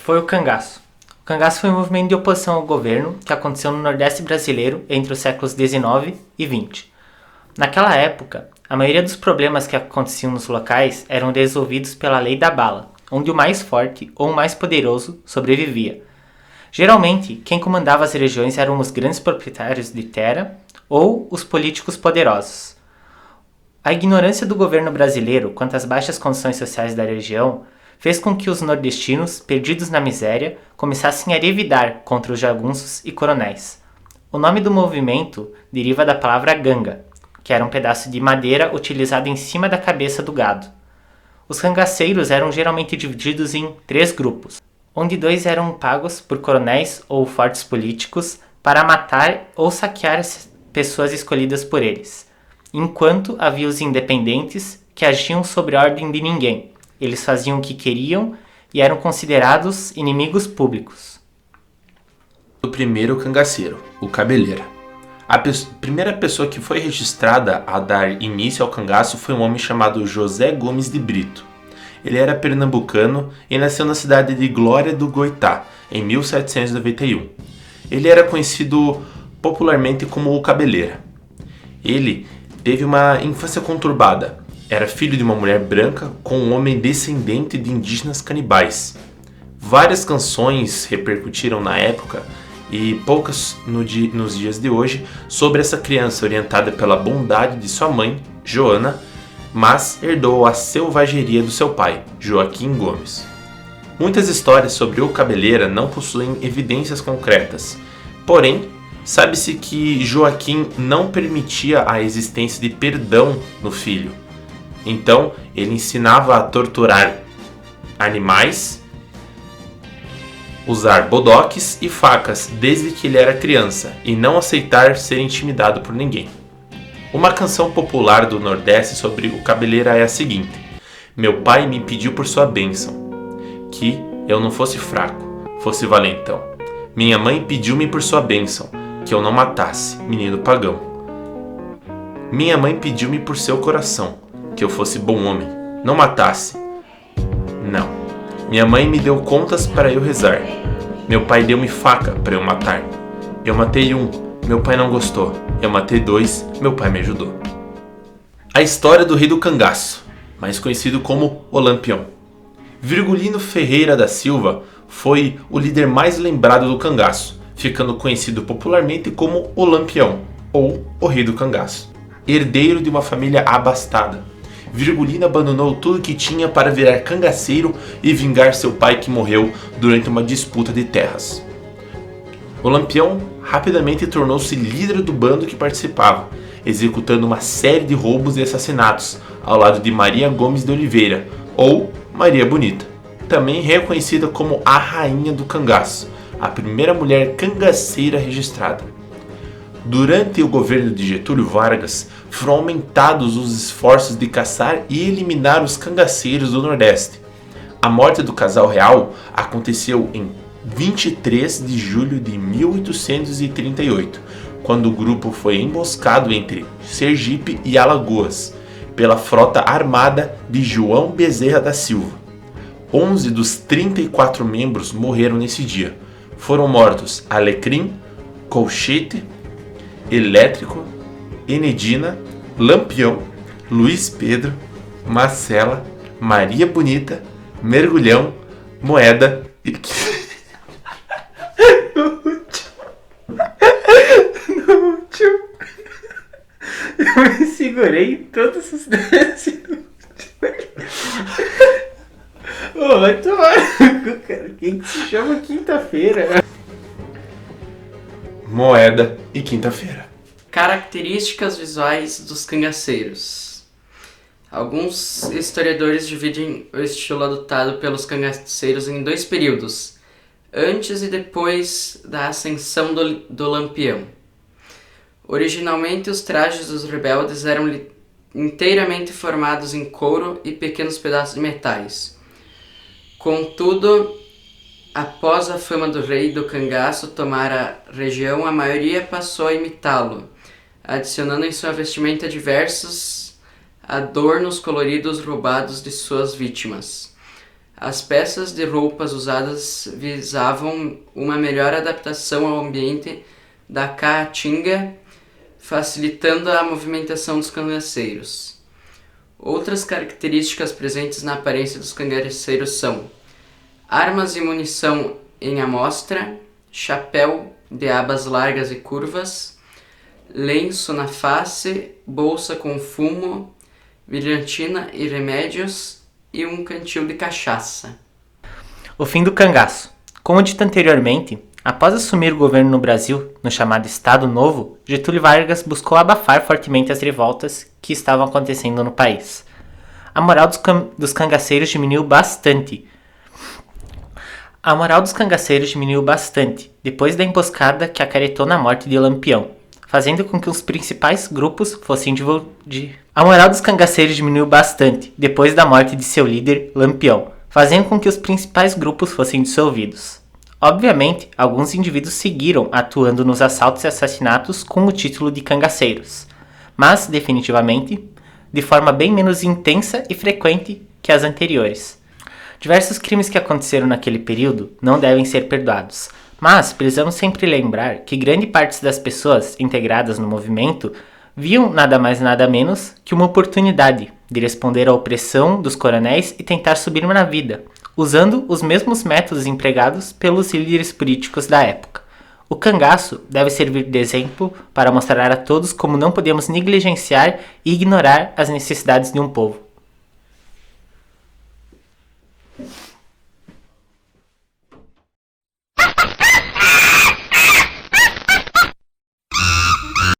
foi o cangaço? O cangaço foi um movimento de oposição ao governo que aconteceu no Nordeste brasileiro entre os séculos XIX e XX. Naquela época, a maioria dos problemas que aconteciam nos locais eram resolvidos pela lei da bala, onde o mais forte ou o mais poderoso sobrevivia. Geralmente, quem comandava as regiões eram os grandes proprietários de terra ou os políticos poderosos. A ignorância do governo brasileiro quanto às baixas condições sociais da região fez com que os nordestinos, perdidos na miséria, começassem a revidar contra os jagunços e coronéis. O nome do movimento deriva da palavra ganga, que era um pedaço de madeira utilizado em cima da cabeça do gado. Os cangaceiros eram geralmente divididos em 3 grupos, onde 2 eram pagos por coronéis ou fortes políticos para matar ou saquear as pessoas escolhidas por eles, enquanto havia os independentes que agiam sob ordem de ninguém. Eles faziam o que queriam e eram considerados inimigos públicos. O primeiro cangaceiro, o cabeleira. A primeira pessoa que foi registrada a dar início ao cangaço foi um homem chamado José Gomes de Brito. Ele era pernambucano e nasceu na cidade de Glória do Goitá, em 1791. Ele era conhecido popularmente como o Cabeleira. Ele teve uma infância conturbada. Era filho de uma mulher branca com um homem descendente de indígenas canibais. Várias canções repercutiram na época e poucas nos dias de hoje sobre essa criança orientada pela bondade de sua mãe, Joana, mas herdou a selvageria do seu pai, Joaquim Gomes. Muitas histórias sobre o Cabeleira não possuem evidências concretas, porém, sabe-se que Joaquim não permitia a existência de perdão no filho. Então, ele ensinava a torturar animais, usar bodoques e facas desde que ele era criança e não aceitar ser intimidado por ninguém. Uma canção popular do Nordeste sobre o Cabeleira é a seguinte: meu pai me pediu por sua bênção, que eu não fosse fraco, fosse valentão. Minha mãe pediu-me por sua bênção, que eu não matasse, menino pagão. Minha mãe pediu-me por seu coração, que eu fosse bom homem, não matasse. Não. Minha mãe me deu contas para eu rezar. Meu pai deu-me faca para eu matar. Eu matei um, meu pai não gostou. Eu matei 2, meu pai me ajudou. A história do rei do cangaço, mais conhecido como o Lampião. Virgulino Ferreira da Silva foi o líder mais lembrado do cangaço, ficando conhecido popularmente como o Lampião, ou o rei do cangaço. Herdeiro de uma família abastada, Virgulino abandonou tudo que tinha para virar cangaceiro e vingar seu pai que morreu durante uma disputa de terras. O Lampião rapidamente tornou-se líder do bando que participava, executando uma série de roubos e assassinatos ao lado de Maria Gomes de Oliveira, ou Maria Bonita, também reconhecida como a Rainha do Cangaço, a primeira mulher cangaceira registrada. Durante o governo de Getúlio Vargas, foram aumentados os esforços de caçar e eliminar os cangaceiros do Nordeste. A morte do casal real aconteceu em 23 de julho de 1838, quando o grupo foi emboscado entre Sergipe e Alagoas, pela frota armada de João Bezerra da Silva. 11 dos 34 membros morreram nesse dia. Foram mortos Alecrim, Colchete, Elétrico, Enedina, Lampião, Luiz Pedro, Marcela, Maria Bonita, Mergulhão, Moeda e... No último... Eu me segurei em todos os 10 minutos. Ô, vai tomar no cu, cara. Quem que se chama quinta-feira? Moeda e quinta-feira. Características visuais dos cangaceiros. Alguns historiadores dividem o estilo adotado pelos cangaceiros em 2 períodos, antes e depois da ascensão do Lampião. Originalmente, os trajes dos rebeldes eram inteiramente formados em couro e pequenos pedaços de metais. Contudo, após a fama do rei do cangaço tomar a região, a maioria passou a imitá-lo, adicionando em sua vestimenta diversos adornos coloridos roubados de suas vítimas. As peças de roupas usadas visavam uma melhor adaptação ao ambiente da caatinga, facilitando a movimentação dos cangaceiros. Outras características presentes na aparência dos cangaceiros são armas e munição em amostra, chapéu de abas largas e curvas, lenço na face, bolsa com fumo, brilhantina e remédios e um cantil de cachaça. O fim do cangaço. Como dito anteriormente, após assumir o governo no Brasil, no chamado Estado Novo, Getúlio Vargas buscou abafar fortemente as revoltas que estavam acontecendo no país. A moral dos cangaceiros diminuiu bastante. Depois da emboscada que acarretou na morte de Lampião, fazendo com que os principais grupos fossem A moral dos cangaceiros diminuiu bastante depois da morte de seu líder, Lampião, fazendo com que os principais grupos fossem dissolvidos. Obviamente, alguns indivíduos seguiram atuando nos assaltos e assassinatos com o título de cangaceiros, mas, definitivamente, de forma bem menos intensa e frequente que as anteriores. Diversos crimes que aconteceram naquele período não devem ser perdoados, mas precisamos sempre lembrar que grande parte das pessoas integradas no movimento viam nada mais nada menos que uma oportunidade de responder à opressão dos coronéis e tentar subir na vida, usando os mesmos métodos empregados pelos líderes políticos da época. O cangaço deve servir de exemplo para mostrar a todos como não podemos negligenciar e ignorar as necessidades de um povo.